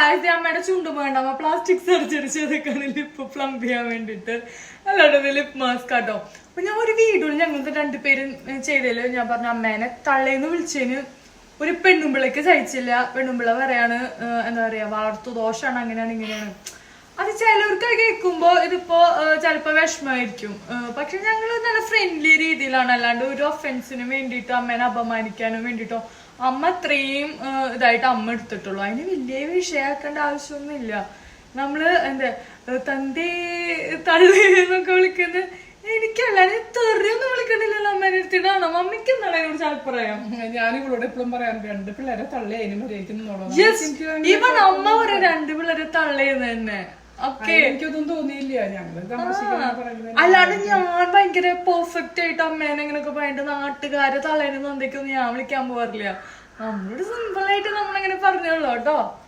Guys അമ്മയുടെ ചുണ്ടും വേണ്ട അമ്മ പ്ലാസ്റ്റിക് സർജറി ചെയ്തേക്കാണ് ലിപ്പ് പ്ലംപ് ചെയ്യാൻ വേണ്ടിട്ട്. അല്ലാണ്ട് ലിപ്പ് മാസ്ക് ആട്ടോ. അപ്പൊ ഞാൻ ഒരു വീഡിയോയിൽ ഞങ്ങൾക്ക് രണ്ടുപേരും ചെയ്തതില് ഞാൻ പറഞ്ഞു അമ്മേനെ തള്ളേന്ന് വിളിച്ചതിന് ഒരു പെണ്ണുമ്പിളക്ക് സഹിച്ചില്ല. പെണ്ണുമ്പിള പറയാണ് എന്താ പറയാ വളർത്തു ദോഷാണ്, അങ്ങനെയാണ് ഇങ്ങനെയാണ്. അത് ചിലവർക്ക് കേൾക്കുമ്പോ ഇതിപ്പോ ചിലപ്പോ വിഷമമായിരിക്കും. പക്ഷെ ഞങ്ങൾ നല്ല ഫ്രണ്ട്ലി രീതിയിലാണ്, അല്ലാണ്ട് ഒരു ഒഫൻസിന് വേണ്ടിട്ടോ അമ്മേനെ അപമാനിക്കാനും വേണ്ടിട്ടോ അമ്മ അത്രയും ഇതായിട്ട് അമ്മ എടുത്തിട്ടുള്ളൂ. അതിന് വലിയ വിഷയാക്കേണ്ട ആവശ്യമൊന്നുമില്ല. നമ്മള് എന്താ തന്തേ തള്ളേ എന്നൊക്കെ വിളിക്കുന്നത് എനിക്കല്ലാതെ തെറിയൊന്നും വിളിക്കണില്ലല്ലോ അമ്മേനെ എടുത്തിട്ടാണോ? മമ്മിക്ക് എന്താണ് അതിനോട് അഭിപ്രായം? ഞാൻ ഇവളോട് എപ്പോഴും പറയാൻ രണ്ട് പിള്ളേരെ തള്ളി അതിന് മര്യാദ. ഇവൻ അമ്മ പറയാം രണ്ട് പിള്ളേരെ തള്ളേന്ന് തന്നെ. എനിക്കൊന്നും തോന്നിയില്ല. അല്ലാണ്ട് ഞാൻ ഭയങ്കര പെർഫെക്റ്റ് ആയിട്ട് അമ്മേനെ ഇങ്ങനെയൊക്കെ പറഞ്ഞിട്ട് നാട്ടുകാരെ തള്ളേനെ നന്ദിക്കൊന്നും ഞാൻ വിളിക്കാൻ പോകാറില്ല. നമ്മളോട് സിമ്പിൾ ആയിട്ട് നമ്മളങ്ങനെ പറഞ്ഞോളൂ കേട്ടോ.